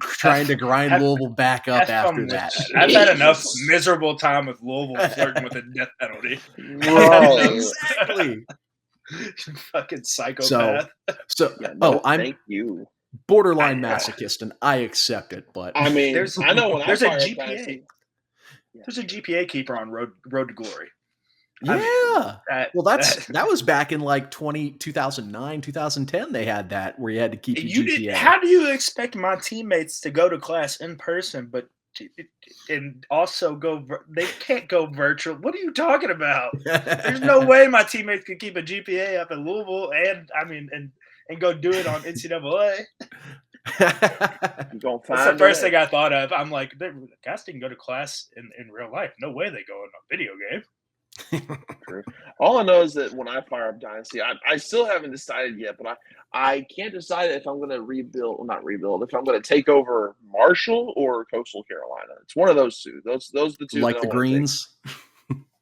Trying to grind Louisville back up Have fun after with that. I've had enough miserable time with Louisville flirting with a death penalty. Bro. Exactly. Fucking psychopath. So Yeah, no, I'm thank you. borderline masochist, and I accept it. But I mean, There's- I know when there's I a fire up GPA. Dynasty. There's a GPA keeper on Road to Glory. yeah, I mean, well, that was back in like 2009, 2010. They had that where you had to keep your GPA. How do you expect my teammates to go to class in person, but and also they can't go virtual? What are you talking about? There's no way my teammates could keep a GPA up in Louisville and go do it on NCAA. You're gonna That's find the first a way. thing I thought of. I'm like, guys didn't go to class in real life. No way they go in a video game. True. All I know is that when I fire up Dynasty, I still haven't decided yet, but I can't decide if I'm going to rebuild, well, not rebuild, if I'm going to take over Marshall or Coastal Carolina. It's one of those two. Those are the two. Like that the I wanna take. greens.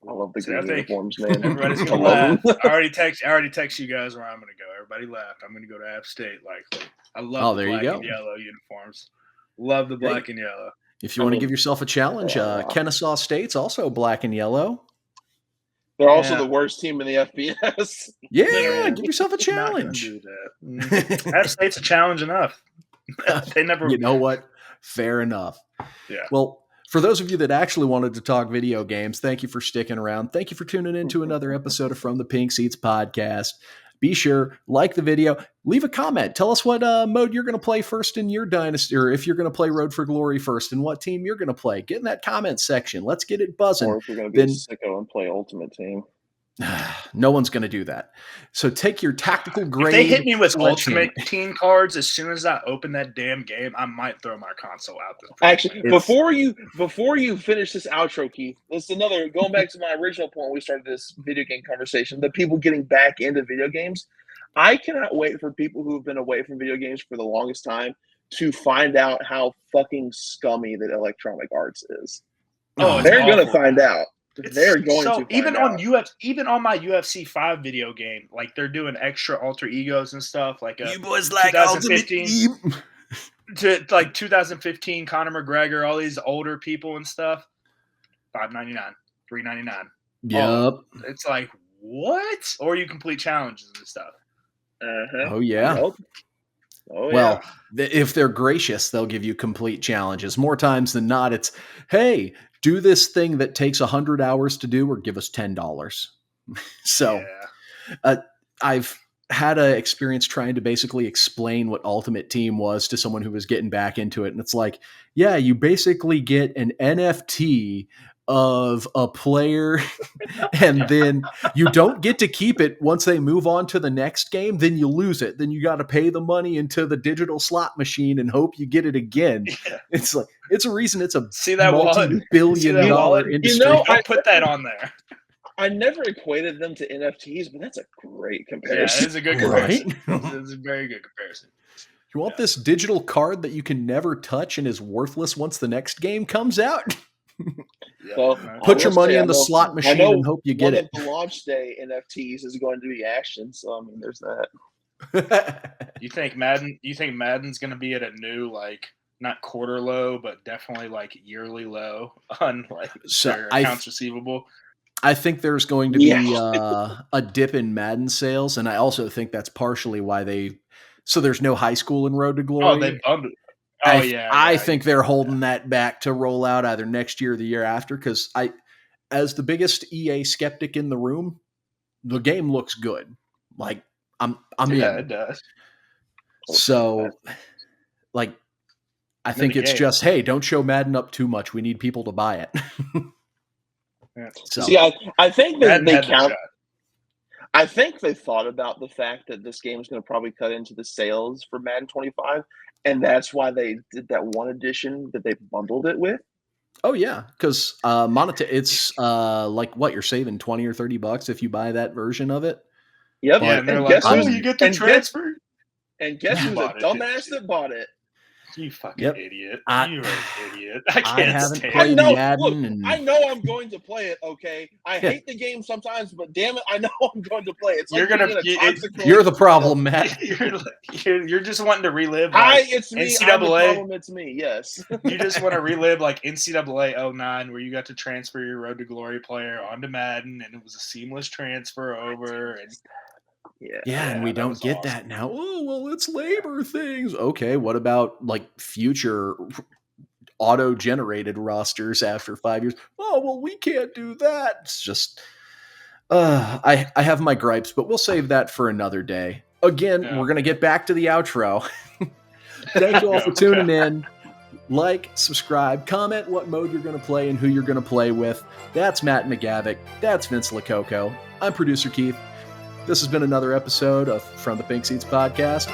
I love the See, I green think uniforms, man. Everybody's I gonna love laugh. them. I already text you guys where I'm gonna go. Everybody laughed. I'm gonna go to App State. Like I love the there you black go. and yellow uniforms. Love the black and yellow. If you want to give yourself a challenge, Kennesaw State's also black and yellow. They're also Yeah. the worst team in the FBS. Yeah, give yourself a Not gonna challenge. do that. App State's a challenge enough. They never. You know what? Fair enough. Yeah. Well, for those of you that actually wanted to talk video games, thank you for sticking around. Thank you for tuning in to another episode of From the Pink Seats podcast. Be sure, like the video, leave a comment. Tell us what mode you're going to play first in your dynasty, or if you're going to play Road for Glory first, and what team you're going to play. Get in that comment section. Let's get it buzzing. Or if you're going to be a sicko and play Ultimate Team. No one's going to do that. So take your tactical grade. If they hit me with sledgehammer. Ultimate Team cards as soon as I open that damn game, I might throw my console out. Actually, before you finish this outro, Keith, this is another going back to my original point. We started this video game conversation. The people getting back into video games. I cannot wait for people who have been away from video games for the longest time to find out how fucking scummy that Electronic Arts is. Oh, they're going to find out. They're going to find even out. even on my UFC 5 video game, like they're doing extra alter egos and stuff. Like you boys like 2015. to like 2015 Conor McGregor, all these older people and stuff, $5.99, $3.99. Yep. It's like, what? Or you complete challenges and stuff. Oh yeah. Yep. Oh, Well, if they're gracious, they'll give you complete challenges. More times than not, it's, hey, do this thing that takes 100 hours to do, or give us $10. So I've had an experience trying to basically explain what Ultimate Team was to someone who was getting back into it. And it's like, yeah, you basically get an NFT of a player and then you don't get to keep it once they move on to the next game. Then you lose it. Then you got to pay the money into the digital slot machine and hope you get it again. Yeah. It's like, it's a reason it's a multi-billion dollar industry. I put that on there. I never equated them to NFTs, but that's a great comparison. Yeah, it is a good comparison. It's a very good comparison. You want this digital card that you can never touch and is worthless once the next game comes out? Well, put your money in the slot machine and hope you get it. One of the launch day NFTs is going to be action, so I mean, there's that. You think Madden's going to be at a new, like, not quarter low, but definitely like yearly low on like their accounts receivable? I think there's going to be a dip in Madden sales, and I also think that's partially why so there's no high school in Road to Glory. Oh, they bundled. I think they're holding that back to roll out either next year or the year after, because as the biggest EA skeptic in the room, the game looks good. Like I'm in. It does. So, like, I think it's just, hey, don't show Madden up too much. We need people to buy it. So. See, I think they count. I think they thought about the fact that this game is going to probably cut into the sales for Madden 25, and that's why they did that one edition that they bundled it with. Oh yeah, because it's like what, you're saving $20 or $30 if you buy that version of it. Yep. Yeah, and they're like, you get the transfer. And guess who's a dumbass that bought it? You fucking idiot. You're an idiot. I haven't played Madden. I know I'm going to play it, okay? I hate the game sometimes, but damn it, I know I'm going to play it. It's like you're the problem, Matt. You're just wanting to relive it's me. NCAA. I'm the problem, it's me, yes. You just want to relive like NCAA 09 where you got to transfer your Road to Glory player onto Madden and it was a seamless transfer over and and we don't get that now. Oh, well, it's labor things. Okay, what about like future auto-generated rosters after 5 years? Oh, well, we can't do that. It's just, I have my gripes, but we'll save that for another day. Again, we're going to get back to the outro. Thank you all for tuning in. Like, subscribe, comment what mode you're going to play and who you're going to play with. That's Matt McGavic. That's Vince Lococo. I'm producer Keith. This has been another episode of From the Pink Seats Podcast.